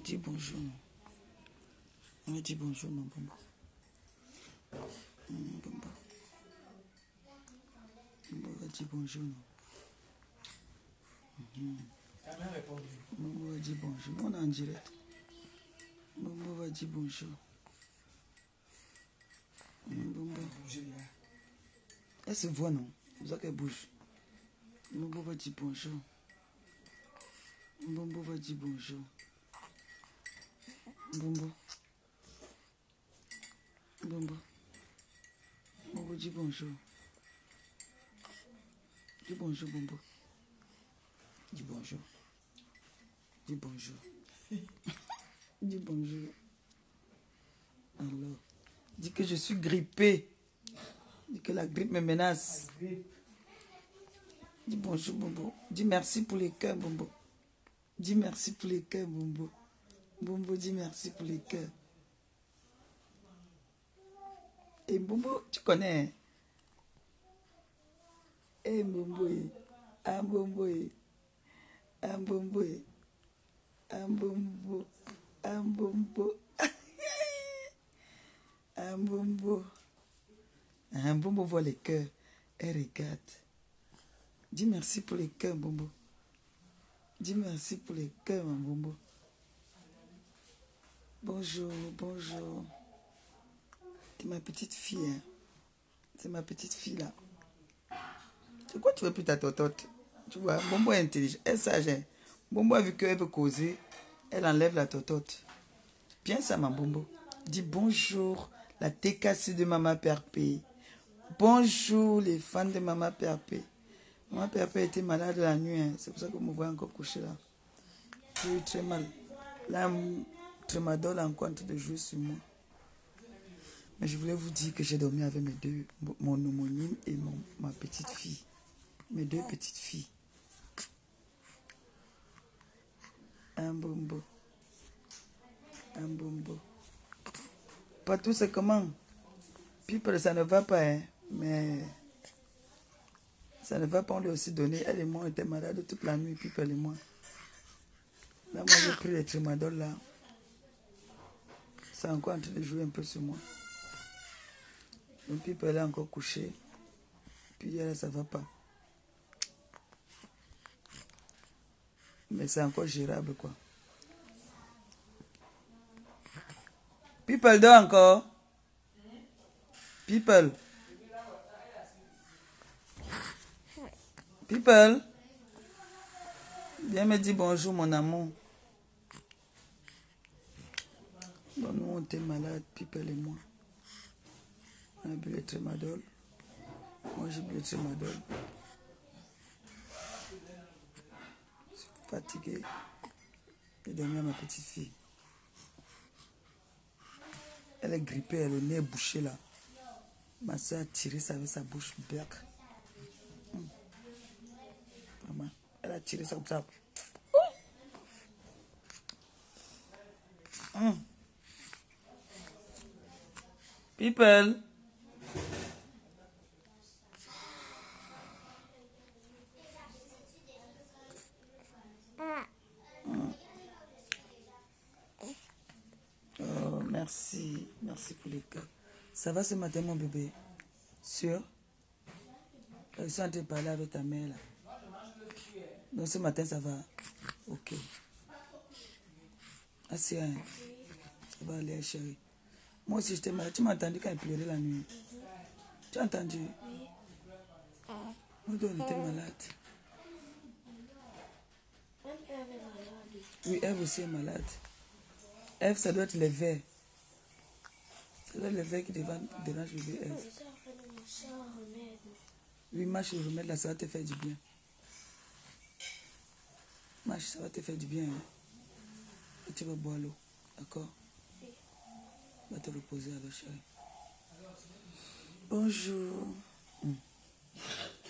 dit bonjour. On m'a dit bonjour, non, Bombo. Bombo. Bombo va dire bonjour, non. Bombo va dire bonjour. On est en direct. Bombo va dire bonjour. Bombo. Elle se voit, non? Vous savez qu'elle bouge. Bombo va dire bonjour. Bombo va dire bonjour. Bombo. Bombo. Bombo dit bonjour. Dis bonjour, Bombo. Dis bonjour. Dis bonjour. Dis bonjour. Alors, dis que je suis grippé. Dis que la grippe me menace. Dis bonjour, Bombo. Dis merci pour les cœurs, Bombo. Dis merci pour les cœurs, Bombo. Bombo, dis merci pour les cœurs. Et Bombo, tu connais. Eh, Bombo, un Bombo, un Bombo, un Bombo, un Bombo, un Bombo. Un Bombo voit les cœurs et regarde. Dis merci pour les cœurs, Bombo. Dis merci pour les cœurs, mon Bombo. Bonjour, bonjour. C'est ma petite fille. Hein. C'est ma petite fille là. C'est quoi tu veux plus ta totote? Tu vois, Bombo est intelligent. Elle est sage. Hein. Bombo a vu qu'elle veut causer. Elle enlève la totote. Bien ça, ma Bombo. Dis bonjour, la TKC de Maman Perpé. Bonjour, les fans de Maman Perpé. Maman Perpé était malade la nuit. Hein. C'est pour ça que vous me voyez encore coucher là. J'ai eu très mal. Là, Tremadol a encore en train de jouer sur moi. Mais je voulais vous dire que j'ai dormi avec mes deux, mon homonyme et ma petite fille. Mes deux petites filles. Un Bombo. Un Bombo. Partout c'est comment? People, ça ne va pas, hein. Mais ça ne va pas, on lui a aussi donné. Elle et moi, on était malades toute la nuit, People et moi. Là, moi, j'ai pris les Tremadol là. C'est encore en train de jouer un peu sur moi. Donc, People, elle est encore couchée. Puis, elle, ça va pas. Mais c'est encore gérable, quoi. People dort encore. People. People. Viens me dire bonjour, mon amour. Bon, nous, on était malades, People et moi. On a bu le Tremadol. Moi, j'ai bu le Tremadol. Je suis fatigué. J'ai dormi à ma petite fille. Elle est grippée, elle a le nez bouché là. Ma soeur a tiré ça avec sa bouche black. Maman, elle a tiré ça comme ça. People. Oh, merci. Merci pour les cœurs. Ça va ce matin, mon bébé? Sûr? Je suis en train de parler avec ta mère là. Donc ce matin, ça va? Ok. Assez, hein? Ça va aller, chérie. Moi aussi, j'étais malade. Tu m'as entendu quand il pleurait la nuit? Tu as entendu? Moi, on était malade. Oui, Ève aussi est malade. Ève, ça doit être les verres. Ça doit être les verres qui dérangent bébé Ève. Oui, marche au remède là, ça va te faire du bien. Marche, ça va te faire du bien. Hein? Et tu vas boire l'eau. D'accord? Va te reposer alors, chérie. Bonjour.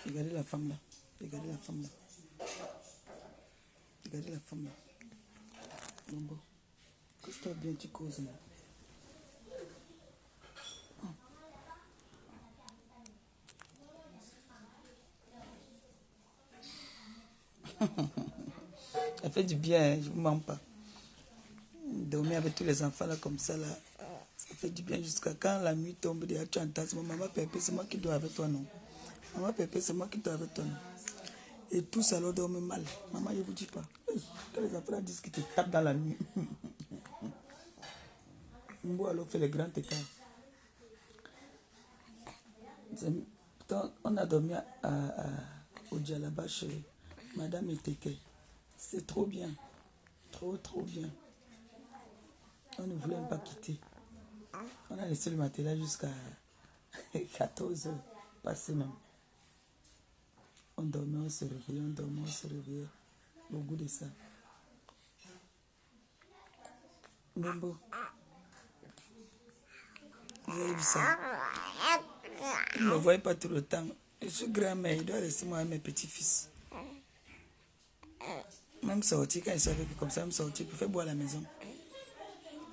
Regardez la femme là. Regardez la femme là. Regardez la femme là. Bombo. Couche-toi bien, tu causes là. Ça fait du bien, hein? Je ne vous mens pas. Dormir avec tous les enfants là comme ça là, ça fait du bien jusqu'à quand la nuit tombe. Déjà tu entends, maman Pépé, c'est moi qui dors avec toi, non? Maman Pépé, c'est moi qui dors avec toi, non? Et tous alors dorment mal. Maman, je vous dis pas. Quand les enfants disent qu'ils te tapent dans la nuit. Mbo alors fait les grands écarts. On a dormi au Djalaba chez Madame Eteke. C'est trop bien. Trop bien. On ne voulait même pas quitter. On a laissé le matelas jusqu'à 14 heures. Passé même. On dormait, on se réveillait, on dormait, on se réveillait. Au goût de ça. Bombo. Vous avez vu ça? Il ne me voyait pas tout le temps. Je suis grand-mère, il doit laisser moi à mes petits-fils. Même sortir, quand ils sont avec eux comme ça, même sortir pour faire boire à la maison.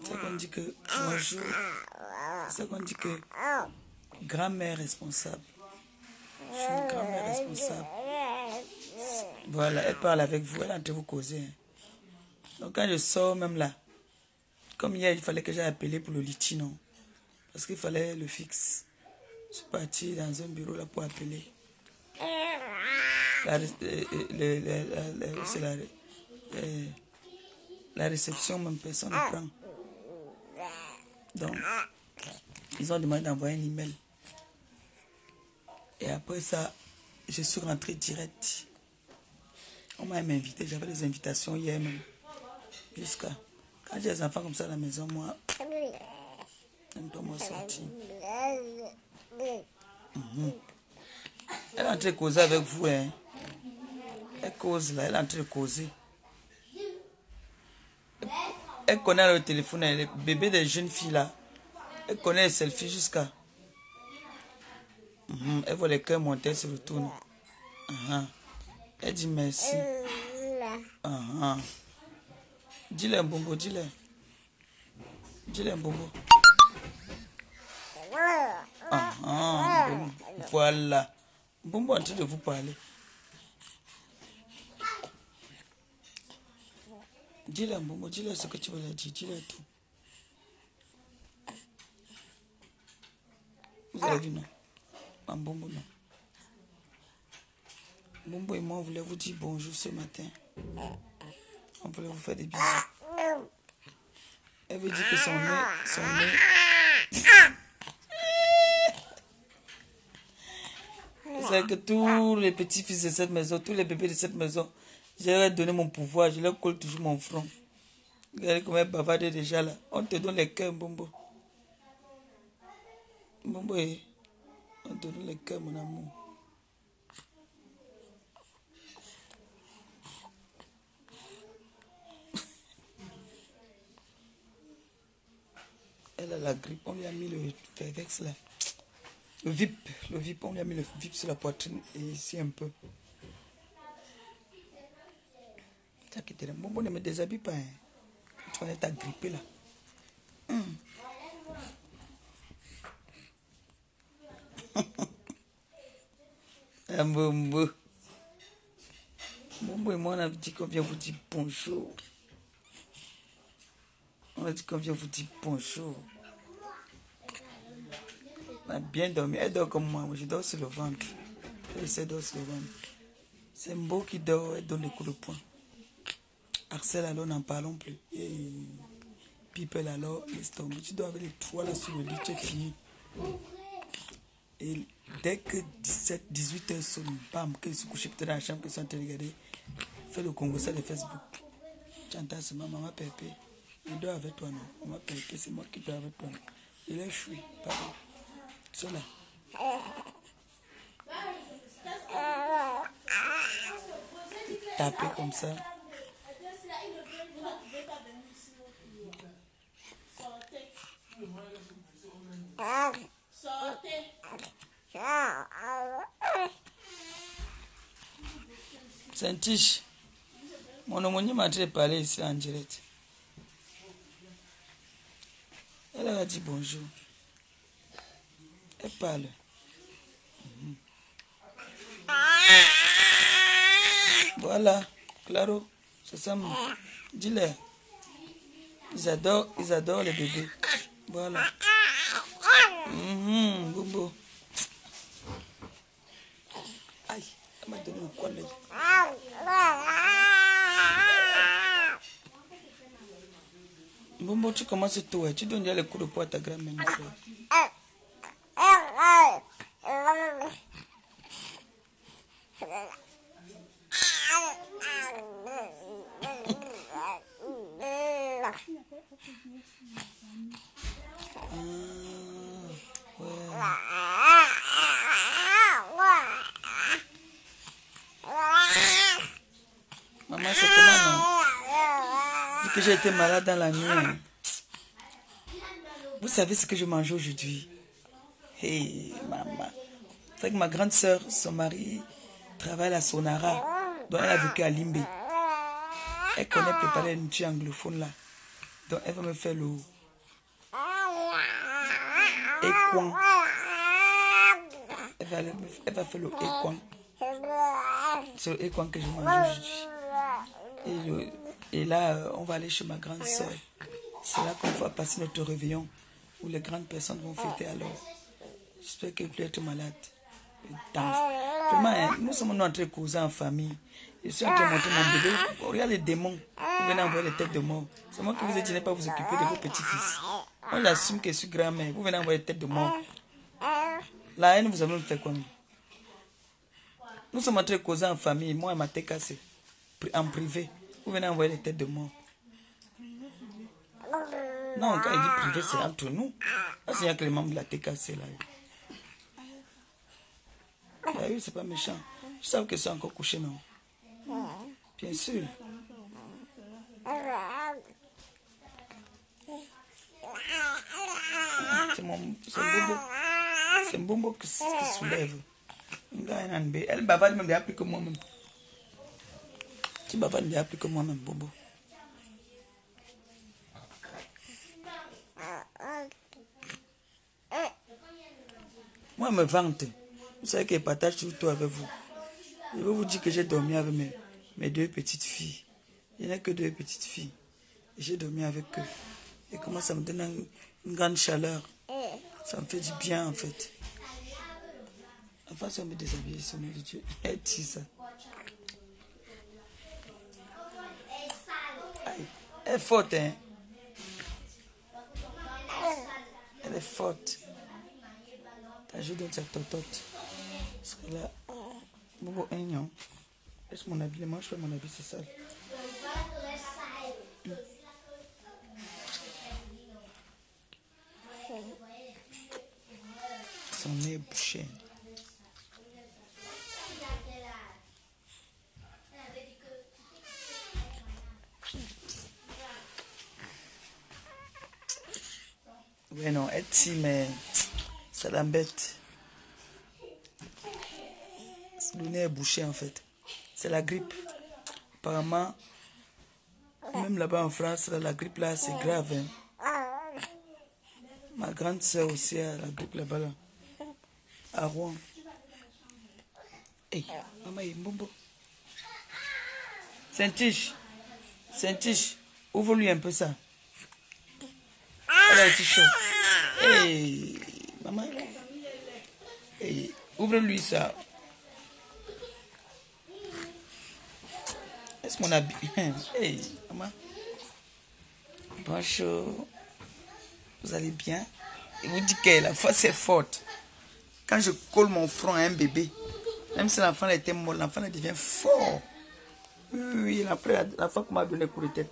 C'est ça qu'on dit que bonjour. C'est ça qu'on dit que grand-mère responsable. Je suis une grand-mère responsable. Voilà, elle parle avec vous, elle est en train de vous causer. Donc quand je sors même là, comme hier, il fallait que j'aille appeler pour le litchi, non? Parce qu'il fallait le fixe. Je suis parti dans un bureau là pour appeler. La réception, même personne ne prend. Donc, ils ont demandé d'envoyer un email. Et après ça, je suis rentré direct. On m'a même invité, j'avais des invitations hier même. Jusqu'à. Quand j'ai des enfants comme ça à la maison, moi, j'aime pas moi sortir. Elle est en train de causer avec vous, hein. Elle cause là, elle est en train de causer. Elle connaît le téléphone, les bébés des jeunes filles là. Elle connaît les selfies jusqu'à. Elle voit les cœurs monter, elle se retourne. Elle dit merci. Dis-le un bonbon, dis-le. Dis-le un bonbon. Voilà. Bonbon en train de vous parler. Dis-le un bonbon, dis-le ce que tu veux leur dire, dis-le tout. Vous avez vu, non? Un bonbon, non. Bonbon et moi, on voulait vous dire bonjour ce matin. On voulait vous faire des bisous. Elle veut dire que son nez... C'est que tous les petits-fils de cette maison, tous les bébés de cette maison, je leur ai donné mon pouvoir, je leur colle toujours mon front. Regardez comment elle bavarde déjà là. On te donne les cœurs, Bombo. Bombo, on te donne les cœurs, mon amour. Elle a la grippe, on lui a mis le Fervex là. Le VIP, on lui a mis le VIP sur la poitrine et ici un peu. Bombo, ne me déshabille pas, hein. Tu vas être grippé là. Bombo. Bombo et moi, on a dit qu'on vient vous dire bonjour. On a dit qu'on vient vous dire bonjour. On a bien dormi. Elle dort comme moi. Moi, je dors sur le ventre. Elle essaie de dormir sur le ventre. C'est Mbo qui dort. Elle donne les coups de poing. Axel, alors, n'en parlons plus. Et People, alors, laisse tomber. Tu dors avec les trois là sur le lit. Tu es fini. Et dès que 18 heures sonne, bam, qu'ils se couchent peut-être dans la chambre, qu'ils sont en train de regarder, fais le Congo, ça de Facebook. Tu entends seulement maman Pépé. Je dors avec toi, non? Maman Pépé, c'est moi qui dors avec toi. Il est fou, pardon. Cela. Taper comme ça. C'est un tiche. Mon homonyme m'a dit parler ici en direct. Elle a dit bonjour. Elle parle. Voilà, Claro, c'est ça. Dis-le. Ils adorent les bébés. Voilà. Bobo. Aïe, elle m'a donné le coin de l'œil. Bobo, tu commences tôt. Tu donnes déjà les coups de poing à ta grand-mère, mon frère. Maman, c'est comment, non? Vu que j'ai été malade dans la nuit. Hein. Vous savez ce que je mange aujourd'hui? Hey, maman. C'est que ma grande soeur, son mari, travaille à Sonara. Donc elle a vécu à Limbe. Elle connaît préparer une nourriture anglophone là. Donc elle va me faire le écoin. Elle va faire le écoin. C'est le écoin que je mange aujourd'hui. Et là, on va aller chez ma grande soeur. C'est là qu'on va passer notre réveillon. Où les grandes personnes vont fêter alors. J'espère qu'elle ne peut plus être malade. Vraiment, nous sommes en train de causer en famille. Je suis en train de montrer mon bébé. Regardez les démons. Vous venez envoyer les têtes de mort. C'est moi qui vous ai dit de ne pas vous occuper de vos petits-fils. On l'assume que je suis grand-mère. Vous venez envoyer les têtes de mort. La haine, vous avez me fait quoi? Nous sommes en train de causer en famille. Moi et ma tête cassée. En privé. Vous venez envoyer les têtes de mort. Non, quand il dit privé, c'est entre nous. Là, c'est que les membres de la tête cassée là. Oui, c'est pas méchant. Je sais que c'est encore couché, non? Bien sûr. C'est Bobo. C'est Bobo qui soulève. Elle bavarde même déjà plus que moi-même. Tu bavardes déjà plus que moi-même, Bobo. Moi, je me vante. Vous savez que je partage tout avec vous. Je vais vous dire que j'ai dormi avec mes deux petites filles. Il n'y a que deux petites filles. J'ai dormi avec eux. Et comment ça me donne une grande chaleur. Ça me fait du bien en fait. Enfin, si on me déshabille, si on me dit Dieu, elle dit ça. Elle est forte, hein. Elle est forte. Je donne sa totote. Parce que là, Bobo, non. Laisse mon habillement, je fais mon habit, c'est sale. Son nez est bouché. Oui, non, elle tire, mais ça l'embête. Le nez est bouché en fait. C'est la grippe. Apparemment, même là-bas en France, la grippe là, c'est grave. Hein. Ma grande soeur aussi a la grippe là-bas, là, à Rouen. Hey, maman, il est bobo. Saint-Tiche, ouvre-lui un peu ça. Elle a aussi chaud. Hey, maman. Hey, ouvre-lui ça. Est-ce mon habit? Hey, maman. Bonjour. Vous allez bien? Il vous dit que la force est forte. Quand je colle mon front à un bébé, même si l'enfant était mort, l'enfant devient fort. Oui, après la fois qu'on m'a donné un coup de tête.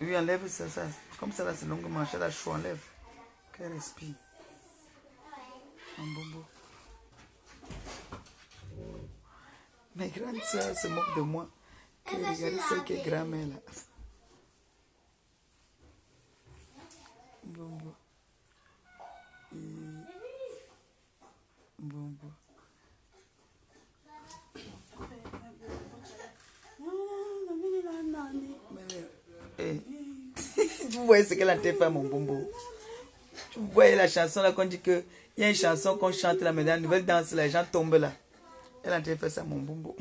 Oui, enlève ça. Comme ça, là, c'est longuement. Elle a chaud, enlève. Qu'elle respire. Un bobo. Mes grandes soeurs se moquent de moi. Regardez celle qui est grand-mère là. Bobo. Bobo. Hey. Vous voyez ce qu'elle a fait à mon bombo. Vous voyez la chanson là qu'on dit que il y a une chanson qu'on chante là, mais dans la nouvelle danse là, les gens tombent là. Elle a fait ça à mon bombo.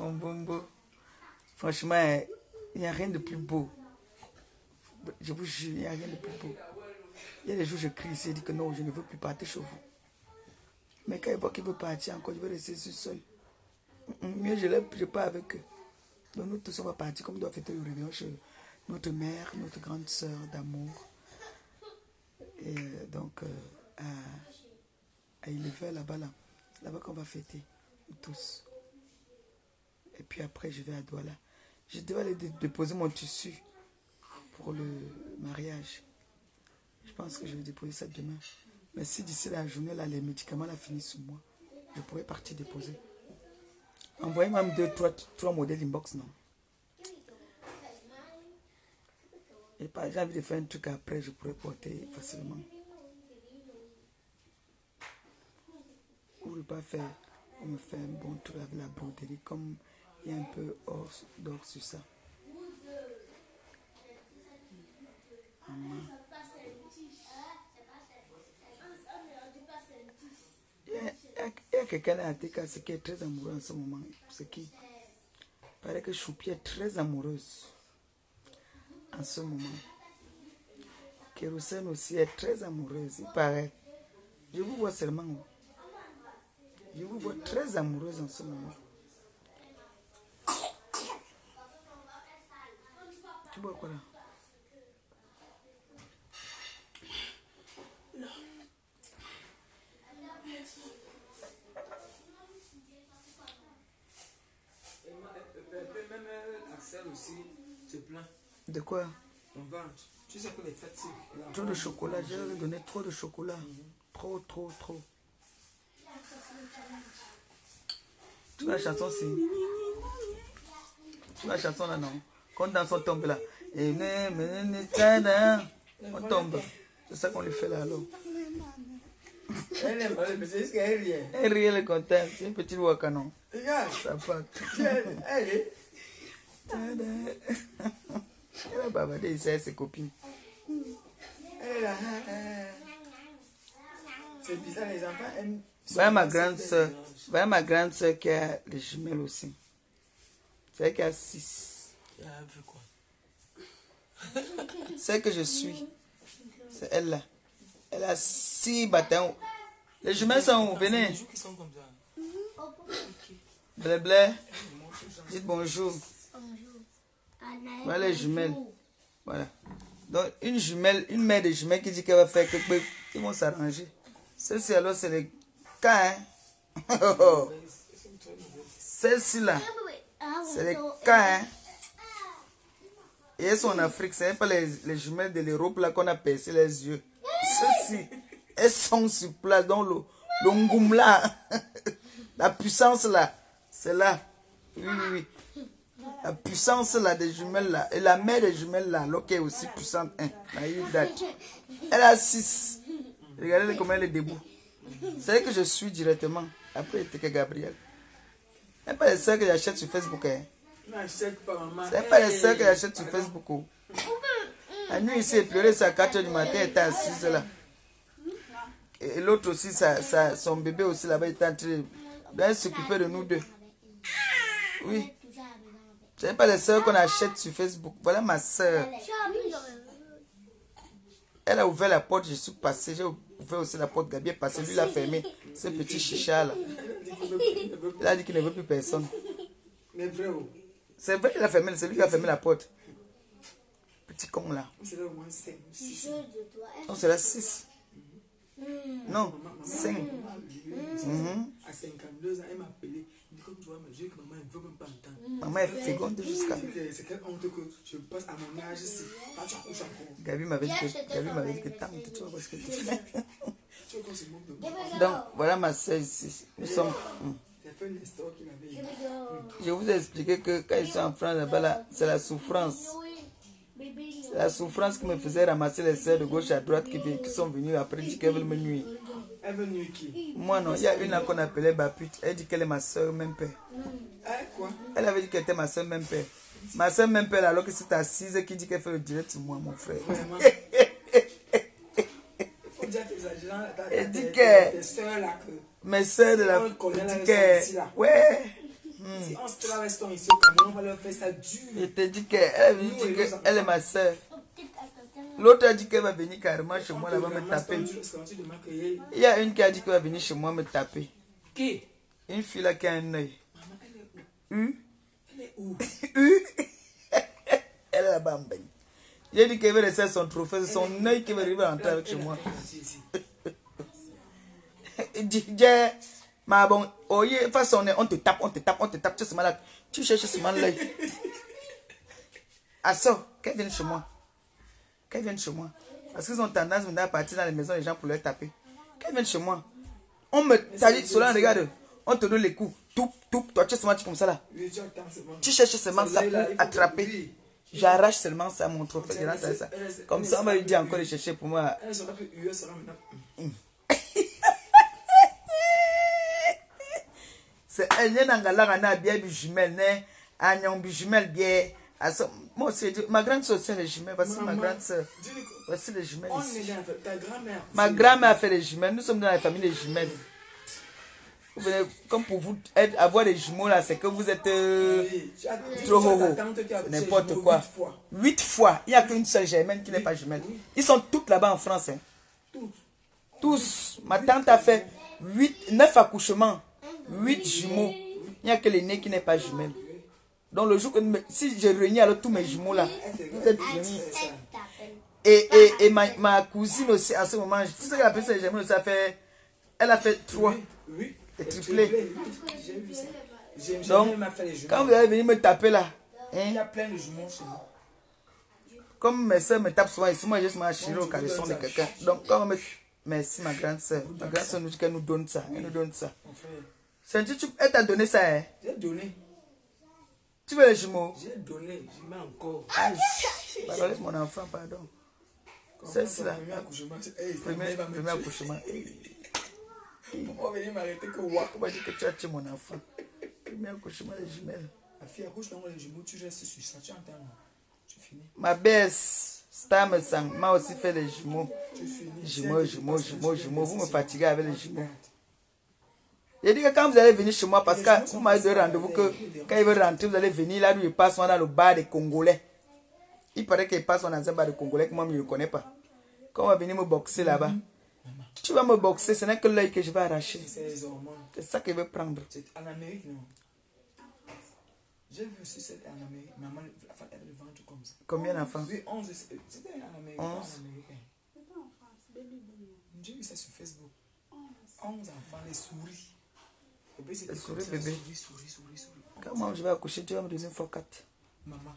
mon bonbon. Franchement, il n'y a rien de plus beau. Je vous jure, il n'y a rien de plus beau. Il y a des jours, je crie ici et dis que non, je ne veux plus partir chez vous. Mais quand il voit qu'il veut partir encore, je vais rester seul. Mieux, je pars avec eux. Donc nous tous, on va partir comme on doit fêter le réveillon chez notre mère, notre grande sœur d'amour. Et donc, à Illével, là-bas, là-bas qu'on va fêter, nous tous. Et puis après, je vais à Douala. Je dois aller déposer mon tissu pour le mariage. Je pense que je vais déposer ça demain. Mais si d'ici la journée, là, les médicaments là, finissent sur moi, je pourrais partir déposer. Envoyez-moi même 2-3 modèles inbox, non? Et par exemple, j'ai envie de faire un truc après, je pourrais porter facilement. Ou ne pas faire, on me fait un bon truc avec la broderie, comme il y a un peu d'or sur ça. Il y a quelqu'un à TK qui est très amoureux en ce moment. C'est qui? Il paraît que Choupi est très amoureuse en ce moment. Kéroussène aussi est très amoureuse, il paraît. Je vous vois seulement. Je vous vois très amoureuse en ce moment. Tu bois quoi là? Aussi, se plaint. De quoi? On va. Tu sais que les fêtes, c'est... Trop de chocolat, je leur ai donné trop de chocolat. Trop. Tu vois la chanson, c'est... Tu vois la chanson là, non? Quand dans son tombe là. On tombe. C'est ça qu'on lui fait là, alors. Elle aime, mais c'est juste qu'elle rit. Elle rit, elle est contente. C'est une petite voix canon. Regarde. Ça part. Elle est... Elle a bavardé ici avec ses copines. Elle est là. C'est bizarre, les enfants aiment... Voilà ma grande soeur. Voilà ma grande soeur qui a les jumelles aussi. C'est elle qui a 6. Elle a vu quoi? Celle que je suis, c'est elle là. Elle a 6 bâtons. Les jumelles sont où? Venez. Les jours qui sont comme ça. Blé blé. Dites bonjour. Voilà les jumelles. Voilà. Donc une jumelle, une mère de jumelles qui dit qu'elle va faire quelque chose, ils vont s'arranger. Celle-ci alors c'est les cas, hein. Celle-ci là, c'est les cas, hein. Et elles sont en Afrique, ce n'est pas les jumelles de l'Europe là qu'on a percé les yeux. Celles-ci, elles sont sur place, dans le ngoum là, la puissance là, c'est là. Oui. La puissance là des jumelles là, et la mère des jumelles là, qui est aussi puissante, hein. Elle a 6. Regardez comment elle est debout. C'est elle que je suis directement. Après, il était que Gabriel. Ce n'est pas les sœurs que j'achète sur Facebook, hein. Ce n'est pas les sœurs que j'achète sur Facebook. Oh. La nuit ici, elle pleurait à 4h du matin, elle était assise là. Et l'autre aussi, son bébé aussi là-bas, était en train de s'occuper de nous deux. Oui. Ce n'est pas les sœurs qu'on achète sur Facebook. Voilà ma sœur. Elle a ouvert la porte, je suis passé. J'ai ouvert aussi la porte, Gabi est passé. Lui, il a fermé. Ce petit chicha là. Il a dit qu'il ne veut plus personne. C'est vrai qu'il a fermé, c'est lui qui a fermé la porte. Petit con là. Non, c'est la 6. Non, 5. À 52 ans, elle m'a appelé. Comme tu vois, mes yeux, que maman ne veut même pas entendre. Maman est féconde jusqu'à... C'est quelle honte que je passe à mon âge ici. Pas tu accouches encore. Gabi m'avait dit que tante, tu vois ce que tu fais. Tu vois qu'on se moque de moi. Donc, voilà ma soeur ici. Nous sommes... J'ai fait une histoire qui m'avait dit. Je vous ai expliqué que quand ils sont en France, là-bas, là, c'est la souffrance. C'est la souffrance qui me faisait ramasser les soeurs de gauche à droite qui sont venues après dire qu'elles veulent me nuire. Elle veut nuire qui? Moi non, il y a une là qu'on appelait Bapute. Elle dit qu'elle est ma soeur même père. Quoi? Elle avait dit qu'elle était ma soeur même père. Ma soeur même père alors que c'est assise qui dit qu'elle fait le direct sur moi, mon frère. Vraiment? Faut dire que les gens, elle dit que tes soeurs là que... mes soeurs de la... Ouais. Si on se traverse ici au Cameroun, on va leur faire ça dur. Je te dis qu'elle est ma soeur. L'autre a dit qu'elle va venir carrément chez moi là-bas me taper. Il y a une qui a dit qu'elle va venir chez moi me taper. Qui? Une fille là qui a un œil. Elle est où? Elle est là-bas. J'ai dit qu'elle veut laisser son trophée, c'est son œil qui va arriver à rentrer avec chez moi. J'ai ma bon, oh, de toute façon, on te tape, tu sais, malade. Tu cherches ce mal l'œil. Ah ça, qu'elle vienne chez moi. Qu'elle vienne chez moi. Parce qu'ils ont tendance maintenant à partir dans les maisons des gens pour leur taper. Qu'elle vienne chez moi. On me dit, cela, regarde, on te donne les coups. Tout, toi, tu sais, comme ça là. Tu cherches seulement ça pour attraper. J'arrache seulement ça, mon trophée. Ça. Comme ça, on va lui dire encore de chercher pour moi. C'est un nangala bien jumelle, un jumelle bien. Moi aussi, ma grande soeur, c'est les jumelles. Voici ma grande soeur. Voici les jumelles ici. Ma grand-mère a fait les jumelles. Nous sommes dans la famille des jumelles. Vous venez, comme pour vous avoir des jumeaux là, c'est que vous êtes trop haut. N'importe quoi. 8 fois. Il n'y a qu'une seule germaine qui n'est pas jumelle. Ils sont toutes là-bas en France. Hein. Tous. Ma tante a fait 9 accouchements. 8 jumeaux. Il n'y a que l'aîné qui n'est pas jumelle. Donc le jour que si je réunis alors tous mes jumeaux là, vous êtes finis. Et ma cousine aussi à ce moment, tu sais qu'elle a appelé ça germaines aussi, elle a fait 3. Et triplé. Donc, quand vous allez venir me taper là, hein, il y a plein de jumeaux chez moi. Comme mes soeurs me tapent souvent ici, moi je suis chérie au caleçon de quelqu'un. Donc, quand on me... Merci ma grande soeur. Ma grande soeur nous dit qu'elle nous donne ça. Elle nous donne ça. Elle t'a donné ça, hein? J'ai donné. Tu veux les jumeaux? J'ai donné, je mets encore. Pardon, laisse mon enfant, pardon. C'est ça. Premier accouchement. On va venir m'arrêter que moi. On va dire que tu as tué mon enfant. Premier accouchement, les jumelles. Ma fille, accouche donc les jumeaux, tu restes sur ça, tu entends? Tu finis. Ma baisse, Stam Sang, m'a aussi fait les jumeaux. Tu finis. Jumeaux. Vous me fatiguez avec les jumeaux. J'ai dit que quand vous allez venir chez moi, parce que vous m'avez donné rendez-vous que quand il veut rentrer, vous allez venir là où il passe dans le bar des Congolais. Il paraît qu'il passe dans un bar de Congolais que moi je ne le connais pas. Quand on va venir me boxer là-bas, tu vas me boxer, ce n'est que l'œil que je vais arracher. C'est ça qu'il veut prendre. En Amérique, non. J'ai vu aussi celle en Amérique. Maman, elle le ventre comme ça. Combien d'enfants? Oui, 11. C'était en Amérique. 11. J'ai vu ça sur Facebook. 11 enfants, les souris. Les souris bébé. Souris. Quand moi je vais accoucher, tu vas me donner une fois 4. Maman.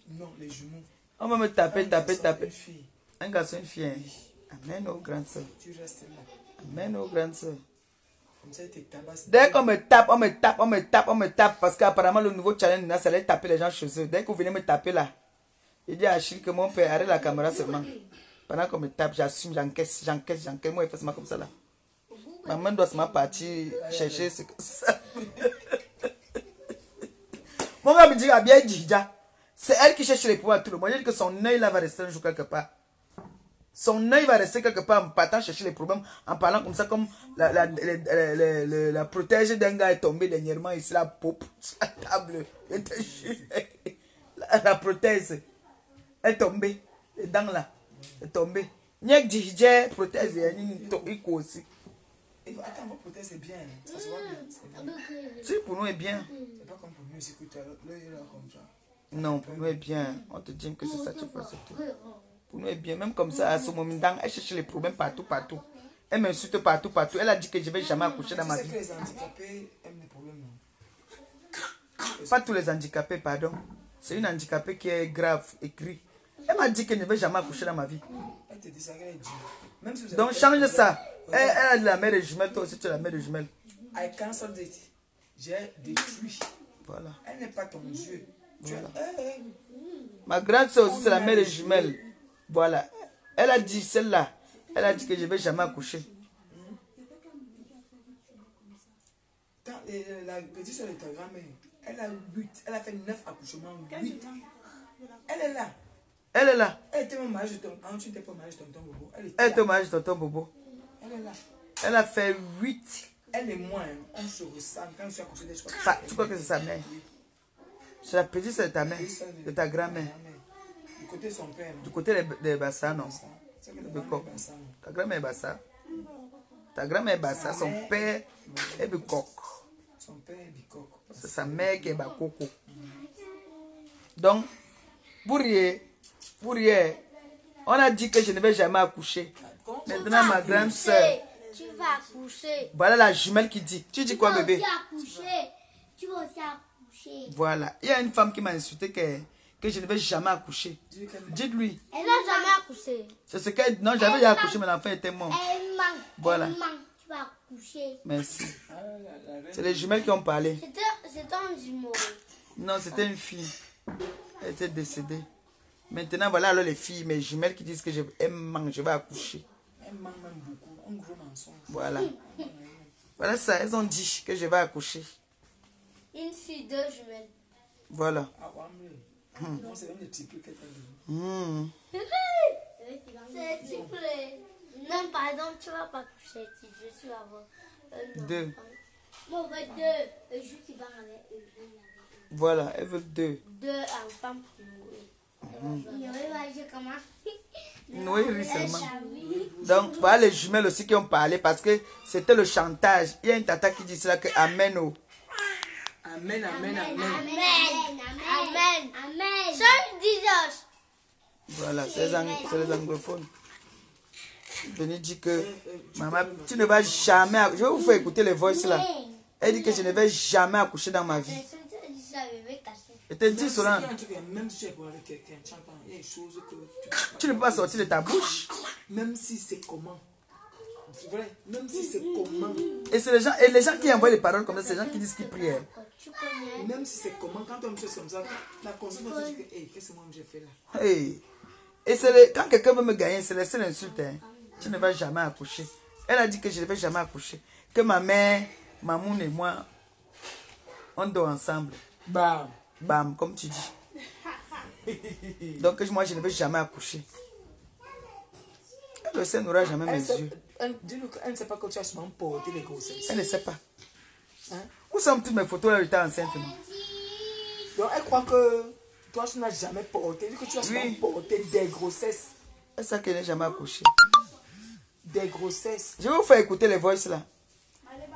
Non, les jumeaux. On va me taper. Un garçon, une fille. Amen aux grandes soeurs. Tu restes là. Amen aux grandes soeurs. Comme ça, il te tabasse. Dès qu'on me tape, parce qu'apparemment le nouveau challenge, ça allait taper les gens chez eux. Dès que vous venez me taper là, il dit à Achille que mon père arrête la caméra seulement. Pendant qu'on me tape, j'assume, j'encaisse. Moi, il fait ça comme ça là. Ma main doit se partir chercher ce que ça. Mon gars me dit, ah bien dit, c'est elle qui cherche les pouvoirs tout le monde. Il dit que son œil là va rester un jour quelque part. Son œil va rester quelque part en partant chercher les problèmes, en parlant comme ça, comme la protège d'un gars est tombée dernièrement ici, la pop sur la table. La prothèse est tombée. Les dents là, est tombée. N'y dit, prothèse, il aussi. Attends, votre prothèse c'est bien. Ça se voit bien. Si, pour nous est bien. C'est pas comme pour nous, c'est que tu as l'œil là comme ça. Non, pour nous est bien. On te dit que c'est ça, tu fais tout. Pour nous est bien. Même comme ça, à ce moment-là, elle cherche les problèmes partout. Elle m'insulte partout. Elle a dit que je ne vais jamais accoucher dans ma vie. Que les handicapés aiment les problèmes, non? Pas tous les handicapés, pardon. C'est une handicapée qui est grave, écrit. Elle m'a dit que je ne vais jamais accoucher dans ma vie. Elle te dit ça, elle dit. Même si vous donc change ça. Elle a la mère de jumelles, toi aussi tu as la mère de jumelles. I cancel it. J'ai détruit. Voilà. Elle n'est pas ton Dieu. Voilà. Ma grande soeur aussi c'est la mère de jumelles. Voilà. Elle a dit celle-là. Elle a dit que je ne vais jamais accoucher. La petite soeur de ta grand-mère, elle a 8. Elle a fait 9 accouchements. 8. Elle est là. Elle est là. Elle était au mariage de ton... tu n'étais pas au mariage de tonton Bobo. Elle était au mariage de tonton Bobo. Elle est là. Elle a fait 8 Elle et moi, hein, on se ressemble. Quand je suis accouché, je crois que Ça, tu crois que c'est sa mère? Oui. C'est la petite sœur de ta mère, Oui, ça, de ta grand-mère. Du côté de son père. Du côté des Bassa, non? C'est que le De grand Coq. est Bassa, non. Ta grand-mère est Bassa. Ta grand-mère est Bassa, son père est de Coq. Son père est bicoque. C'est sa mère qui est Bakoko. Donc, pour riez, on a dit que je ne vais jamais accoucher. Maintenant, ma grande soeur, Tu vas accoucher. voilà la jumelle qui dit. Tu dis quoi, bébé? Tu vas aussi accoucher. Voilà. Il y a une femme qui m'a insulté que je ne vais jamais accoucher. Dites-lui. Elle n'a jamais accouché. C'est ce qu'elle dit. Non, j'avais déjà accouché, mais l'enfant était mort. Elle manque. Voilà. Elle manque. Tu vas accoucher. Merci. C'est les jumelles qui ont parlé. C'était un jumeau. Non, c'était une fille. Elle était décédée. Maintenant, voilà alors les filles, mes jumelles qui disent que elles manquent, je vais accoucher. Elle manque même beaucoup. Un gros mensonge. Voilà. Voilà ça, elles ont dit que je vais accoucher. Une fille, 2 jumelles. Voilà. Ah, ouais, non, c'est même des petits trucs qu'elle t'a dit. C'est triplé. Non, par exemple, tu vas pas accoucher. Tu vas avoir 2. Moi, on va 2. Et juste qui va avec eux. Voilà, elle veut 2. 2 enfants pour Noé. Noé va dire comment? Noé, oui, seulement. Donc, voilà les jumelles aussi qui ont parlé parce que c'était le chantage. Il y a une tata qui dit cela que Amen. Oh. Amen, amen, amen. Amen. Amen. Seul Jesus. Voilà, c'est les anglophones. Venez dire que maman, tu ne vas jamais. Je vais vous faire écouter les voices là. Elle dit que je ne vais jamais accoucher dans ma vie. Je te dis cela. Même si tu es pour avec quelqu'un, tu entends, il y a des choses que Tu ne peux pas sortir de ta bouche. même si c'est comment. C'est vrai, même si c'est comment. Et les gens qui envoient les paroles comme ça, c'est les gens qui disent qu'ils prient. Même si c'est comment, quand on me fait comme ça, la conscience te dit que, hey, qu'est-ce que moi j'ai fait là? Hey. Et quand quelqu'un veut me gagner, c'est la seule insulte. Hein. Tu ne vas jamais accoucher. Elle a dit que je ne vais jamais accoucher. Que ma mère, Mamoun et moi, on dort ensemble. Bam. Bam, comme tu dis. Donc moi, je ne vais jamais accoucher. Elle ne sait, n'aura jamais mes yeux. Dis-nous qu'elle ne sait pas que tu as souvent porté les grossesses. Elle ne sait pas. Hein? Où sont toutes mes photos là où j'étais enceinte? Non? Donc elle croit que toi, tu n'as jamais porté. Dis que tu as souvent Oui. porté des grossesses. Elle sait qu'elle n'est jamais accouchée. Des grossesses. Je vais vous faire écouter les voices là.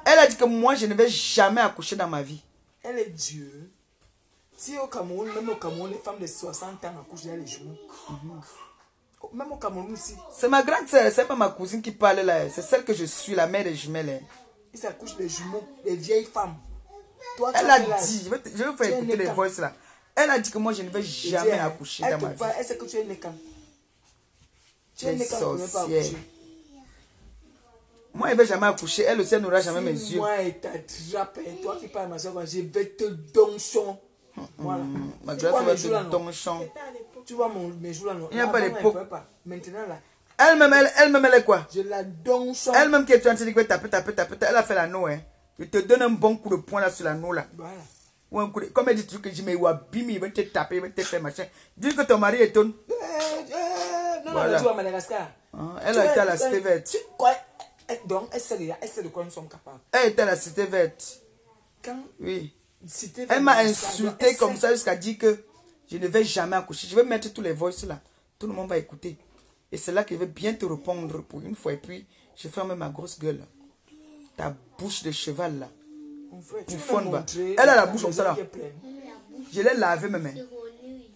Elle a dit que moi, je ne vais jamais accoucher dans ma vie. Elle est Dieu. Si au Cameroun, même au Cameroun, les femmes de 60 ans accouchent derrière les genoux. Même au Cameroun aussi. C'est ma grande sœur, c'est pas ma cousine qui parle là. C'est celle que je suis, la mère des jumelles. Hein. Ils accouchent les jumeaux, les vieilles femmes. Toi, Elle a dit, je vais vous faire écouter les voices là. Elle a dit que moi, je ne vais jamais accoucher dans ma vie. Elle sait que tu es né quand? Tu es Les né quand tu ne peux pas sorcières. accoucher. Moi, elle ne va jamais accoucher. Elle aussi, elle n'aura jamais mes yeux. Moi, et ta trappe, toi qui parles à ma soeur, je vais te donchon. Voilà. Ma Tu grâce vois va mes joues là, te non? donchon. Tu vois mes joues là, non? Il n'y a pas Avant, d'époque. elle peut pas. Maintenant là, Elle-même, elle est quoi? je la donchon. Elle-même qui est en train de dire que taper. Elle a fait la noix. Hein. Je te donne un bon coup de poing là sur la noix là. Voilà. Ou un coup de... Comme elle dit, que je me wabimi, il va te taper, il va te faire machin. Dis que ton mari est ton. Non, Voilà. tu vois Madagascar. Hein, elle a été à la cité verte. Donc, elle sait de quoi nous sommes capables. Elle était à la cité verte. Quand Oui. cité Elle m'a verte, insulté elle comme sait- ça jusqu'à dire que je ne vais jamais accoucher. Je vais mettre tous les voices là. Tout le monde va écouter. Et c'est là que je vais bien te répondre pour une fois. Et puis, je ferme ma grosse gueule. Ta bouche de cheval là. Mon frère, tu Bouffonne, m'as va. montré Elle a la quand bouche comme les ça, là. yeux pleins. Je l'ai lavé même. Hein.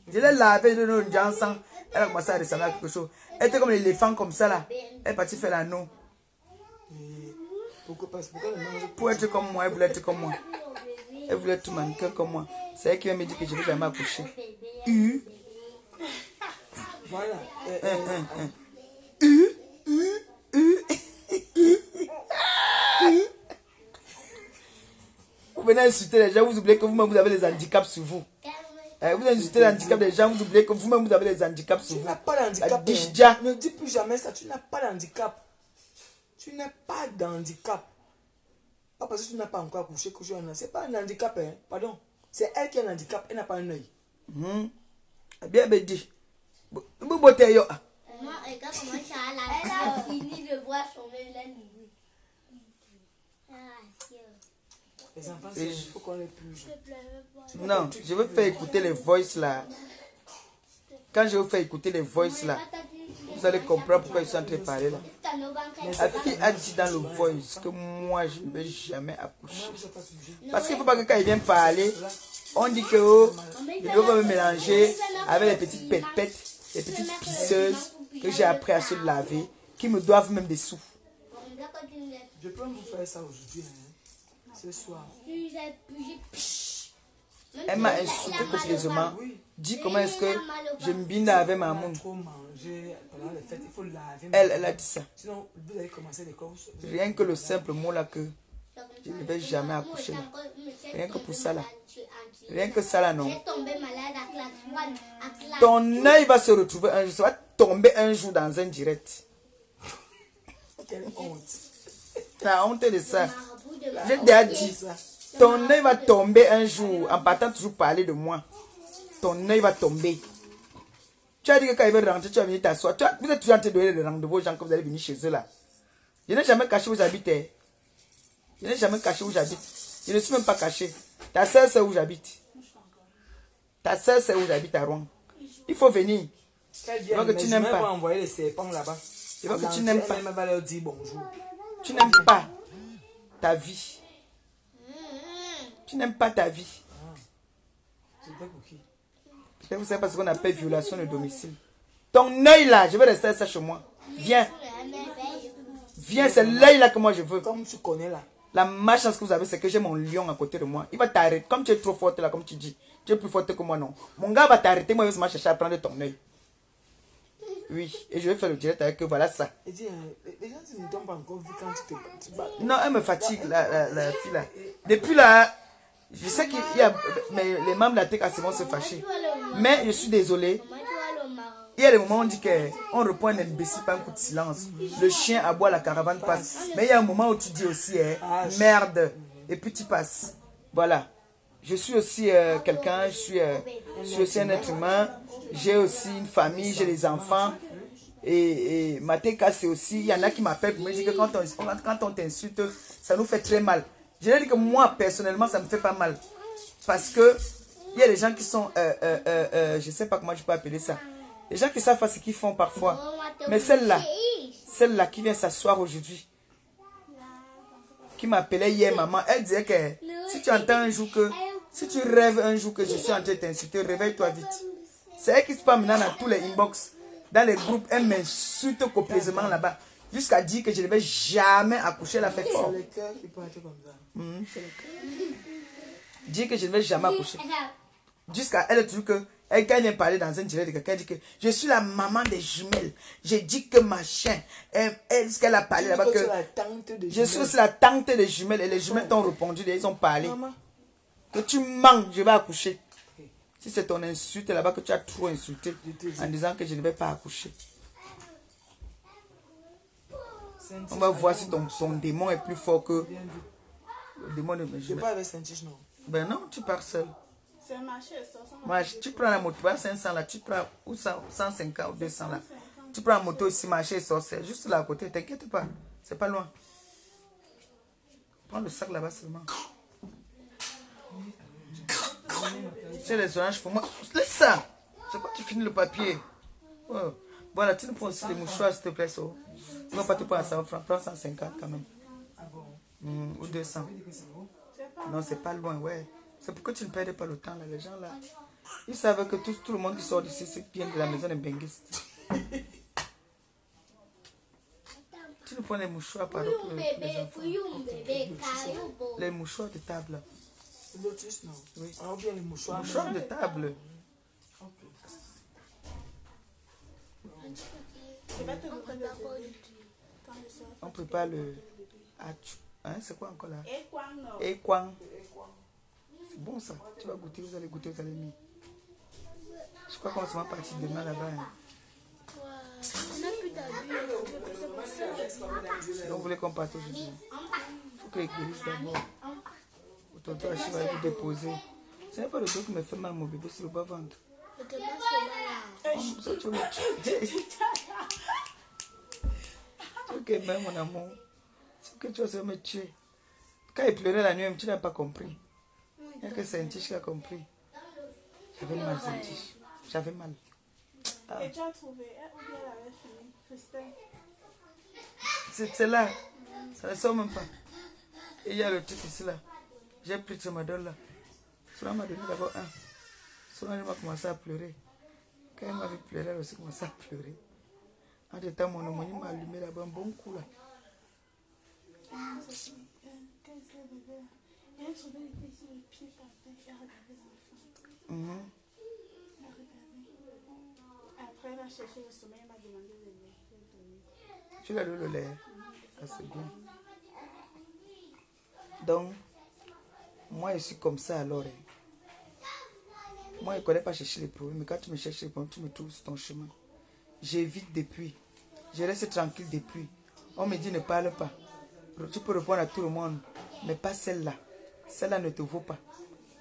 Je l'ai lavé de nos gens sang. Elle a commencé à ressembler à quelque chose. Elle était comme l'éléphant comme ça là. Elle est partie faire l'anneau. Pourquoi le mange Pour être comme moi, elle voulait être comme moi. Elle voulait être mannequin comme moi. C'est elle qui va me dire que je ne vais jamais accoucher. Voilà. Vous venez insulter les gens, vous oubliez que vous-même vous avez des handicaps sur vous. Vous insultez les handicaps des gens, vous oubliez que vous-même vous avez des handicaps sur Tu vous. n'as pas d'handicap. La hein. dijja. Ne dis plus jamais ça. Tu n'as pas d'handicap. Tu n'as pas d'handicap. Pas parce que tu n'as pas encore accouché que tu en as. Ce n'est pas un handicap. Hein. Pardon. C'est elle qui a un handicap. Elle n'a pas un œil. Bien, bien dit. Vous beauté yo. Moi, regarde comment ça a la. Elle a fini de voir son œil là. Les enfants, il faut qu'on les purge. Non, je veux faire écouter les voices là. Quand je vous fais écouter les voices là, vous allez comprendre pourquoi ils sont en train de parler là. La fille a dit dans le voice que moi je ne vais jamais accoucher. Parce qu'il ne faut pas que quand il vient parler, on dit que oh, je dois me mélanger avec les petites pépettes, les petites pisseuses que j'ai appris à se laver, qui me doivent même des sous. Je peux vous faire ça aujourd'hui, hein, ce soir. Elle m'a insulté copieusement. Dis comment est-ce que je me binde avec ma maman. Trop manger pendant les fêtes, il faut laver. Elle a dit ça. Sinon, vous allez commencer les courses. Rien que le simple mot là que je ne vais jamais accoucher là. Rien que pour ça là. Rien que ça là non. Ton œil va se retrouver un jour. Ça va tomber un jour dans un direct. Quelle honte. T'as honte de ça. J'ai déjà dit. Ton œil va tomber un jour en partant toujours parler de moi. Ton œil va tomber. Tu as dit que quand il veut rentrer, tu vas venir t'asseoir. Vous êtes toujours en train de donner le rendez-vous aux gens que vous allez venir chez eux là. Je n'ai jamais caché où j'habite. Je n'ai jamais caché où j'habite. Je ne suis même pas caché. Ta soeur sait où j'habite. Ta soeur sait où j'habite à Rouen. Il faut venir. Il faut que tu n'aimes pas. Envoyer les serpents là-bas. Il faut que tu n'aimes pas. Elle va leur dire bonjour. Tu n'aimes pas ta vie. Tu n'aimes pas ta vie. C'était pour qui? Peut-être vous savez pas ce qu'on appelle violation de domicile. Ton œil là, je vais rester ça chez moi. Viens. Viens, c'est l'œil là que moi je veux. Comme tu connais là. La malchance que vous avez, c'est que j'ai mon lion à côté de moi. Il va t'arrêter. Comme tu es trop forte là, comme tu dis. Tu es plus forte que moi, non. Mon gars va t'arrêter. Moi, il va chercher à prendre ton œil. Oui. Et je vais faire le direct avec eux. Voilà ça. Et dis, les gens ne t'ont pas encore vu quand tu te bats. Non, elle me fatigue, la fille là. Depuis là, je sais qu'il y a. Mais les membres de la TK vont se fâcher. Mais je suis désolé. Il y a des moments où on dit qu'on reprend un imbécile par un coup de silence. Le chien aboie, la caravane passe. Mais il y a un moment où tu dis aussi, merde. Et puis tu passes. Voilà. Je suis aussi quelqu'un, je suis aussi un être humain. J'ai aussi une famille, j'ai des enfants. Et ma TK, c'est aussi, il y en a qui m'appellent pour me dire que quand on t'insulte, ça nous fait très mal. Je leur dis que moi, personnellement, ça me fait pas mal. Parce que il y a des gens qui sont, je ne sais pas comment je peux appeler ça. Les gens qui savent pas ce qu'ils font parfois. Mais celle-là qui vient s'asseoir aujourd'hui, qui m'appelait hier maman, elle disait que si tu entends un jour que, si tu rêves un jour que je suis en train de t'insulter, réveille-toi vite. C'est elle qui se passe maintenant dans tous les inbox, dans les groupes, elle m'insulte copieusement là-bas. Jusqu'à dire que je ne vais jamais accoucher, la fait fort. C'est le cœur qui peut être comme ça. C'est le cœur. Dire que je ne vais jamais accoucher. Jusqu'à elle toujours que, quand elle vient parler dans un direct de quelqu'un, elle dit que je suis la maman des jumelles. J'ai dit que machin. Ce qu'elle a parlé là-bas que. Je suis aussi la tante des jumelles. Et les jumelles t'ont répondu, ils ont parlé. Maman. Que tu manques, je vais accoucher. Si c'est ton insulte là-bas que tu as trop insulté en disant que je ne vais pas accoucher. On va voir si ton démon est plus fort que le démon de mes jumelles. Je ne pas avec Saint-Tiche, non. Ben non, tu pars seul. Tu prends la moto, pas 500 là, tu prends ou 150 ou 200 là. Tu prends la moto ici, marché et sorcière, juste là à côté, t'inquiète pas, c'est pas loin. Prends le sac là-bas seulement. C'est les oranges pour moi. Laisse ça. C'est quoi tu finis le papier? Oh. Voilà, tu nous prends aussi les mouchoirs s'il te plaît. So. Tu ne vas pas te prendre à 100 francs, prends 150 quand même. Ou 200. Non, c'est pas loin, ouais. C'est pourquoi tu ne perds pas le temps là, les gens là. Ils savent que tout le monde qui sort d'ici, c'est bien de la maison des benguistes. Tu nous prends les mouchoirs par exemple, les enfants. Les mouchoirs de table. Lotus, non. Oui. On a bien les mouchoirs. Mouchoirs de table. On prépare le... Hein, c'est quoi encore là? Équang. C'est bon ça. Tu vas goûter, vous allez goûter, vous allez mis. Je crois qu'on va partir demain là-bas. Hein. Donc vous voulez qu'on parte aujourd'hui? Il faut que les guérissent d'abord. Tonton Achille va vous déposer. Ce n'est pas le truc qui me fait mal mon bébé, c'est le bas-ventre. Ok, même mon amour. C'est que tu vas me tuer. Quand il pleurait la nuit, tu n'as pas compris. Il n'y a que Saint-Tiche qui a compris. J'avais mal, Saint-Tiche. J'avais mal. Ah. Et tu as trouvé, ou bien elle avait fini, Christelle? C'est là. Ça ne sort même pas. Et il y a le truc ici là. J'ai pris de ma donne là. Souvent m'a donné d'abord un. Souvent elle m'a commencé à pleurer. Quand elle m'a vu pleurer, elle aussi commencé à pleurer. En tout temps, mon homonyme m'a allumé là-bas un bon coup là. Quand il s'est levé là, il a trouvé les pieds sur le pied par terre et a regardé l'enfant. Il a regardé. Après, elle a cherché le sommeil, elle m'a demandé de lait. Tu l'as donné le lait. Ah, c'est bien. Donc, moi je suis comme ça alors. Moi je ne connais pas chercher les problèmes, mais quand tu me cherches les problèmes, tu me trouves sur ton chemin. J'évite depuis. Je reste tranquille depuis. On me dit ne parle pas. Tu peux répondre à tout le monde, mais pas celle-là. Celle-là ne te vaut pas.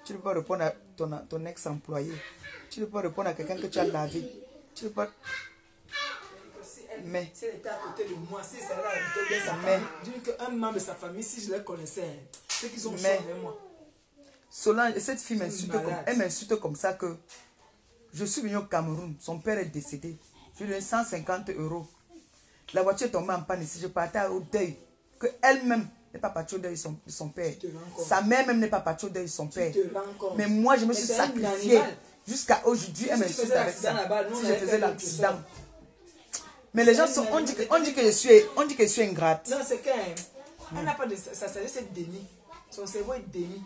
Tu ne peux pas répondre à ton ex-employé. Tu ne peux pas répondre à quelqu'un que tu as lavé. Tu ne peux pas... Mais... Si elle était à côté de moi, si ça allait habiter bien sa famille, je dis qu'un membre de sa famille, si je les connaissais, c'est qu'ils ont changé avec moi. Solange, cette fille m'insulte elle m'insulte comme ça que je suis venu au Cameroun, son père est décédé. Je lui ai donné 150 €. La voiture est tombée en panne ici, je partais au deuil. Que elle-même n'est pas partie au deuil de son père. Sa mère même n'est pas partie au deuil de son père. Mais moi, je me suis sacrifiée. Jusqu'à aujourd'hui, elle m'insulte avec ça. Si je faisais l'accident. Mais les gens sont... On dit que je suis ingrate. Non, c'est qu'elle n'a pas de... Ça c'est déni. Son cerveau est déni.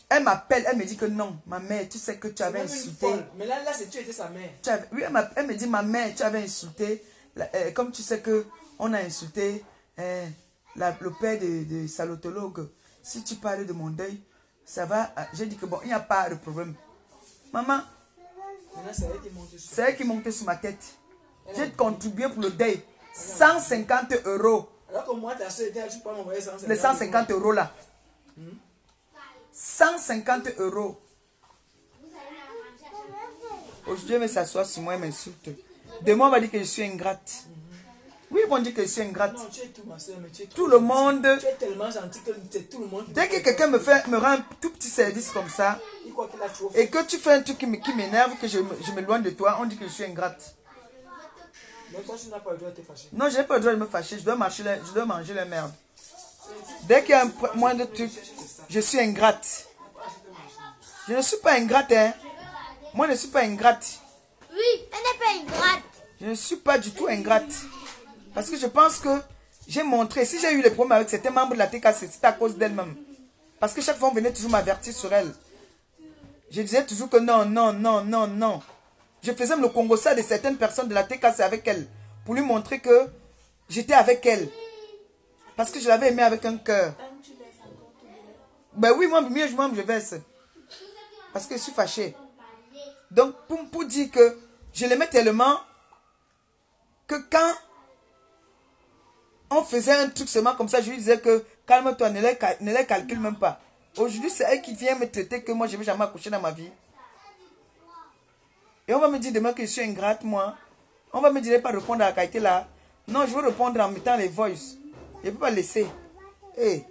Elle m'appelle, elle me dit que non, ma mère, tu sais que tu avais insulté. Mais là c'est tu étais sa mère. Oui, elle me dit, ma mère, tu avais insulté. Comme tu sais que on a insulté le père de salotologue. Si tu parles de mon deuil, ça va. J'ai dit que bon, il n'y a pas de problème. Maman, c'est elle qui montait sur ma tête. J'ai contribué pour le deuil. 150 €. Alors que moi, ta soeur était, je peux m'envoyer 150 €. Les 150 € là. 150 €. Aujourd'hui, elle me s'assoit sur moi et m'insulte. Demain, on va dire que je suis ingrate. Oui, ils vont dire que je suis ingrate. Non, tu es tout, ma soeur, mais tu es tout le monde. Tu es tellement gentil que tout le monde. Dès que quelqu'un me rend un tout petit service comme ça, et que tu fais un truc qui m'énerve, que je m'éloigne de toi, on dit que je suis ingrate. Mais toi, tu n'as pas le droit de te fâcher. Non, je n'ai pas le droit de me fâcher. Je dois manger la merde. Dès qu'il y a un moindre truc, je suis ingrate. Je ne suis pas ingrate, hein. Moi, je ne suis pas ingrate. Oui, elle n'est pas ingrate. Je ne suis pas du tout ingrate. Parce que je pense que j'ai montré, si j'ai eu les problèmes avec certains membres de la TKC, c'est à cause d'elle-même. Parce que chaque fois, on venait toujours m'avertir sur elle. Je disais toujours que non, non, non, non, non. Je faisais le congossa de certaines personnes de la TKC avec elle. Pour lui montrer que j'étais avec elle. Parce que je l'avais aimée avec un cœur. Ben oui, moi je verse. Parce que je suis fâchée. Donc, pour dire que je l'aimais tellement que quand on faisait un truc seulement comme ça, je lui disais que calme-toi, ne les calcule même pas. Aujourd'hui, c'est elle qui vient me traiter que moi, je ne vais jamais accoucher dans ma vie. Et on va me dire demain que je suis ingrate, moi. On va me dire de ne pas répondre à la qualité là. Non, je veux répondre en mettant les voices. Je ne peux pas laisser. Hey.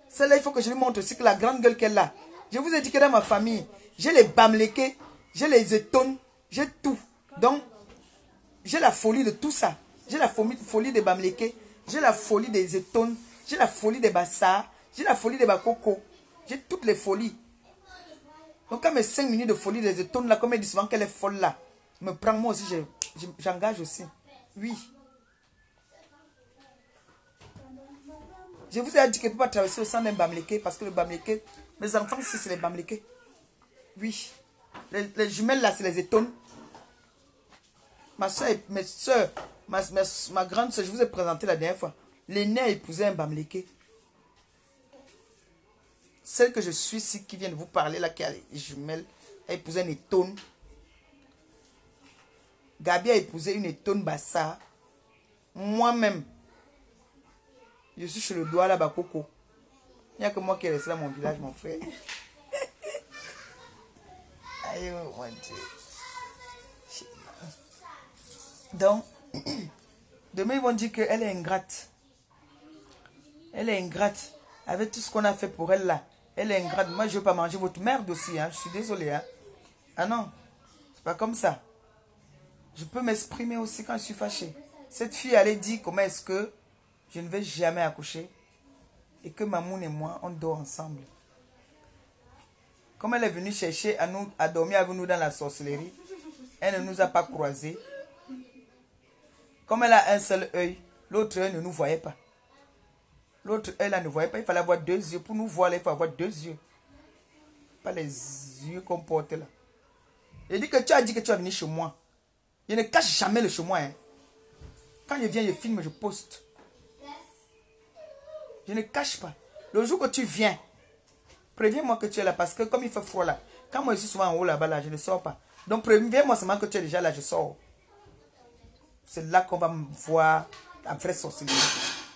Celle-là, il faut que je lui montre aussi que la grande gueule qu'elle a. Je vous ai dit que dans ma famille, j'ai les bamlékés, j'ai les étones, j'ai tout. Donc, j'ai la folie de tout ça. J'ai la folie des bamlékés, j'ai la folie des étones, j'ai la folie des bassards, j'ai la folie des bakoko. J'ai toutes les folies. Donc, quand mes 5 minutes de folie des étones là, comme elle dit souvent qu'elle est folle là, me prend moi aussi, j'engage aussi. Oui. Je vous ai dit que je ne peux pas traverser au sein d'un bamléké parce que le bamléké, mes enfants ici, c'est les bamlékés. Oui. Les jumelles là, c'est les étones. Ma soeur, mes soeurs, ma grande soeur, je vous ai présenté la dernière fois. L'aînée a épousé un bamléké. Celle que je suis ici, qui vient de vous parler là, qui a les jumelles, a épousé une étone. Gabi a épousé une étone bassa. Moi-même, je suis sur le doigt là-bas, Coco. Il n'y a que moi qui est resté dans mon village, mon frère. Aïe, mon Dieu. Donc, demain, ils vont dire qu'elle est ingrate. Elle est ingrate. Avec tout ce qu'on a fait pour elle là. Elle est ingrate. Moi, je ne veux pas manger votre merde aussi. Hein. Je suis désolée. Hein. Ah non. C'est pas comme ça. Je peux m'exprimer aussi quand je suis fâchée. Cette fille allait dire comment est-ce que je ne vais jamais accoucher. Et que Mamoun et moi, on dort ensemble. Comme elle est venue chercher à dormir avec nous dans la sorcellerie, elle ne nous a pas croisés. Comme elle a un seul œil, l'autre œil ne nous voyait pas. L'autre œil là ne voyait pas. Il fallait avoir 2 yeux. Pour nous voir là, il faut avoir 2 yeux. Pas les yeux qu'on porte là. Il dit que tu as dit que tu vas venir chez moi. Je ne cache jamais le chez moi. Hein. Quand je viens, je filme, je poste. Je ne cache pas. Le jour que tu viens, préviens-moi que tu es là. Parce que comme il fait froid là, quand moi je suis souvent en haut là-bas, là, je ne sors pas. Donc préviens-moi seulement que tu es déjà là, je sors. C'est là qu'on va me voir la vraie sorcellerie.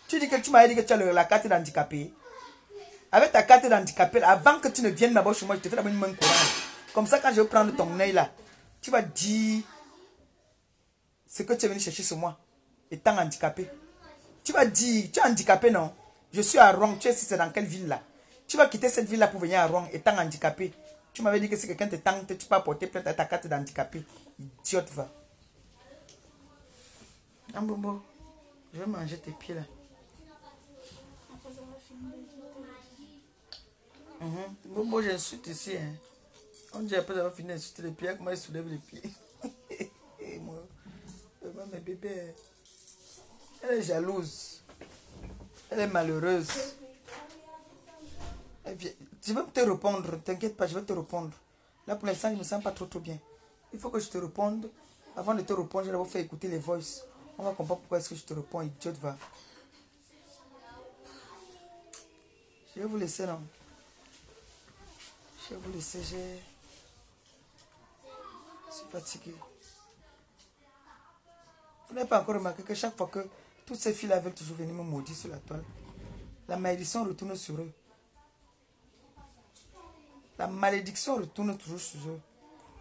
Tu dis que tu m'as dit que tu as la carte d'handicapé. Avec ta carte d'handicapé, avant que tu ne viennes d'abord chez moi, je te fais d'abord une main courante. Comme ça, quand je vais prendre ton œil là, tu vas dire ce que tu es venu chercher sur moi, étant handicapé. Tu vas dire, tu es handicapé, non? Je suis à Rouen, tu sais c'est dans quelle ville là? Tu vas quitter cette ville là pour venir à Rouen, étant handicapé. Tu m'avais dit que si quelqu'un te tente, tu peux apporter peut-être ta carte d'handicapé. Idiote, va. Ah, Bobo, je vais manger tes pieds là. Après avoir fini de Bobo, j'insulte ici. Hein. On dit après avoir fini d'insulter les pieds, comment il soulève les pieds. Moi, mes bébés, elle est jalouse. Elle est malheureuse. Je vais te répondre, t'inquiète pas, je vais te répondre. Là pour l'instant, je ne me sens pas trop bien. Il faut que je te réponde. Avant de te répondre, je vais d'abord faire écouter les voices. On va comprendre pourquoi est-ce que je te réponds, idiote, va. Je vais vous laisser, non? Je vais vous laisser, je suis fatigué. Vous n'avez pas encore remarqué que chaque fois que toutes ces filles-là veulent toujours venir me maudire sur la toile, la malédiction retourne sur eux. La malédiction retourne toujours sur eux.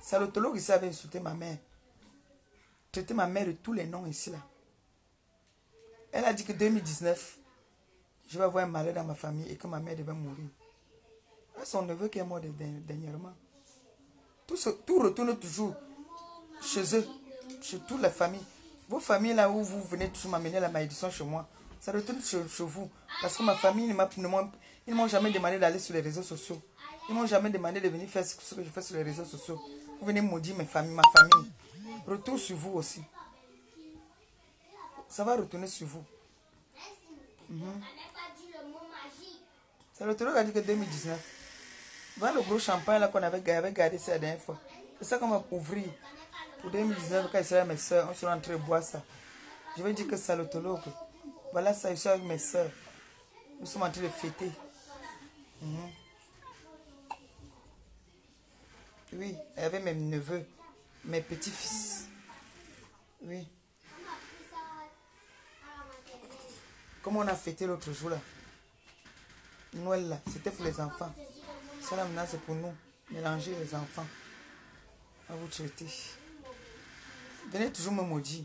Salotologue ici avait insulté ma mère. Traité ma mère de tous les noms ici là. Elle a dit que 2019, je vais avoir un malheur dans ma famille et que ma mère devait mourir. C'est son neveu qui est mort dernièrement. Tout retourne toujours chez eux, chez toute la famille. Vos familles là où vous venez toujours m'amener la malédiction chez moi, ça retourne chez vous. Parce que ma famille, ils ne m'ont jamais demandé d'aller sur les réseaux sociaux. Ils ne m'ont jamais demandé de venir faire ce que je fais sur les réseaux sociaux. Vous venez maudire ma famille. Retourne sur vous aussi. Ça va retourner sur vous. C'est le truc qui a dit que 2019. Voilà le gros champagne là qu'on avait gardé ça la dernière fois. C'est ça qu'on va ouvrir. Pour 2019, quand je serai avec mes soeurs, on sera en train de boire ça. Je vais dire que c'est salotologue. Voilà ça, je suis avec mes soeurs. Nous sommes en train de fêter. Oui, avec mes neveux, mes petits-fils. Oui. Comme on a fêté l'autre jour là. Noël là, c'était pour les enfants. Ça là maintenant c'est pour nous. Mélanger les enfants. À vous traiter. Venez toujours me maudire.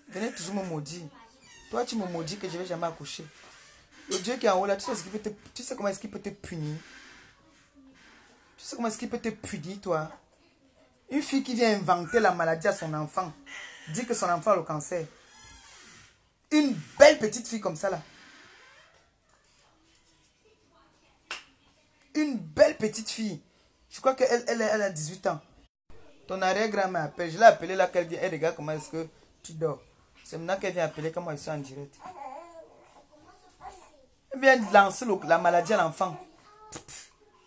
Venez toujours me maudire. Toi tu me maudis que je ne vais jamais accoucher. Le Dieu qui est en haut là, tu sais comment est-ce qu'il peut te punir? Tu sais comment est-ce qu'il peut te punir toi? Une fille qui vient inventer la maladie à son enfant. Dit que son enfant a le cancer. Une belle petite fille comme ça là. Une belle petite fille. Je crois qu'elle a 18 ans. Ton arrière-grand m'appelle. Je l'ai appelée là qu'elle vient. Elle regarde comment est-ce que tu dors. C'est maintenant qu'elle vient appeler comment ils sont en direct. Elle vient lancer la maladie à l'enfant.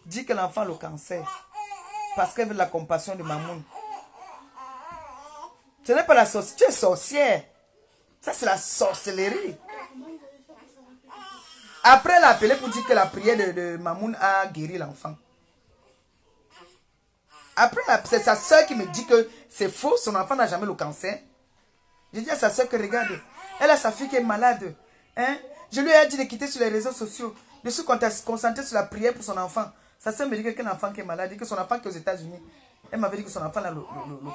Dit que l'enfant a le cancer. Parce qu'elle veut la compassion de Mamoun. Ce n'est pas la sorcière. Tu es sorcière. Ça c'est la sorcellerie. Après elle a appelé pour dire que la prière de Mamoun a guéri l'enfant. Après c'est sa soeur qui me dit que c'est faux. Son enfant n'a jamais le cancer. Je dis à sa soeur que regarde. Elle a sa fille qui est malade. Hein? Je lui ai dit de quitter sur les réseaux sociaux. De se concentrer sur la prière pour son enfant. Sa soeur me dit que quel enfant qui est malade. Que son enfant qui est aux États-Unis. Elle m'avait dit que son enfant a le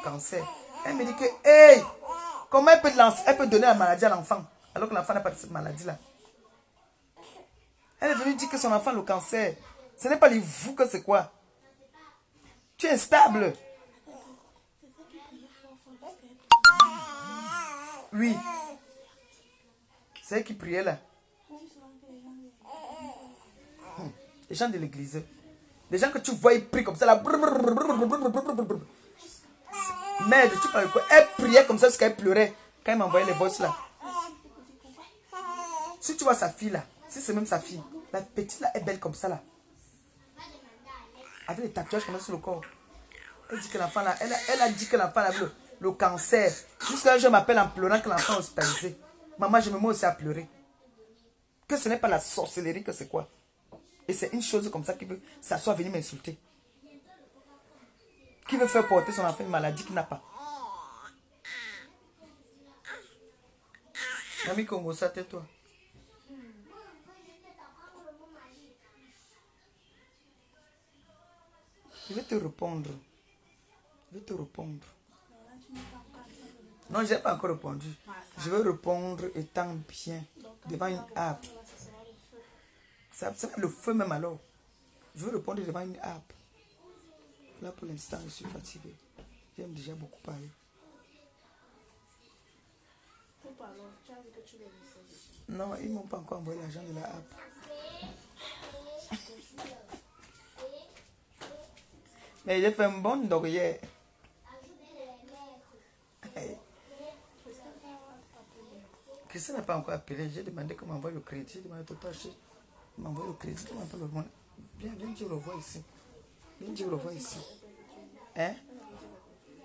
cancer. Elle me dit que, hey, comment elle peut donner la maladie à l'enfant alors que l'enfant n'a pas de cette maladie-là. Elle est venue dire que son enfant a le cancer. Ce n'est pas les vous que c'est quoi. Tu es instable. Oui. C'est elle qui priait là. Les gens de l'église. Les gens que tu vois, ils prient comme ça là. Merde, tu parles quoi? Elle priait comme ça jusqu'à elle pleurait. Quand elle m'envoyait les voices là. Si tu vois sa fille là, si c'est même sa fille, la petite là est belle comme ça là. Avec les tatouages comme ça sur le corps. Elle dit que l'enfant là, elle a dit que l'enfant a le cancer. Jusqu'à un jour, je m'appelle en pleurant que l'enfant est hospitalisé. Maman, je me mets aussi à pleurer. Que ce n'est pas la sorcellerie que c'est quoi. Et c'est une chose comme ça qui veut s'asseoir venir m'insulter. Qui veut faire porter son enfant une maladie qu'il n'a pas. Ami Congo, ça tais-toi. Je vais te répondre. Je vais te répondre. Non, je n'ai pas encore répondu. Je vais répondre étant bien devant une harpe. Ça va le feu même alors. Je vais répondre devant une harpe. Là pour l'instant, je suis fatigué. J'aime déjà beaucoup parler. Non, ils ne m'ont pas encore envoyé l'argent de la harpe. Mais j'ai fait un bon d'oreiller. Christine n'a pas encore appelé. J'ai demandé qu'on m'envoie le crédit. J'ai demandé à Toto m'envoie le crédit. Viens dire au revoir ici. Viens dire au revoir ici. Hein?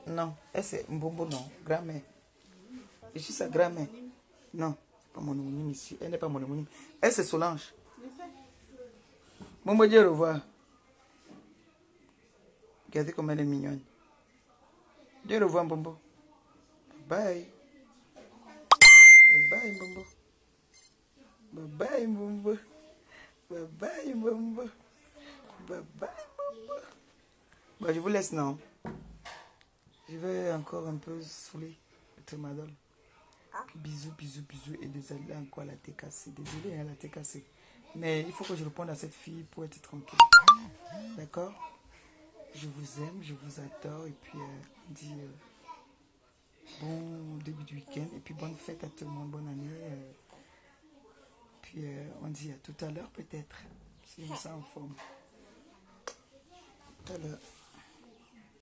Non. Elle c'est Mbombo, non. Grand-mère. Je suis sa grand-mère. Non. C'est pas mon homonyme ici. Elle n'est pas mon homonyme. Elle c'est Solange. Mbombo, dis au revoir. Regardez comme elle est mignonne. Dis au revoir, Mbombo. Bye. Bye bye, Mbombo. Bye bye, Mbombo. Bye bye, Mbombo. Bye bye, Mbombo. Bon, je vous laisse, non? Je vais encore un peu saouler le tramadol. Bisous, bisous, bisous. Et désolé encore la tête cassée. Désolé, la tête cassée. Mais il faut que je réponde à cette fille pour être tranquille. D'accord? Je vous aime, je vous adore. Et puis, on dit bon début de week-end. Et puis, bonne fête à tout le monde. Bonne année. Puis, on dit à tout à l'heure peut-être. Si on s'en en forme. Tout à l'heure.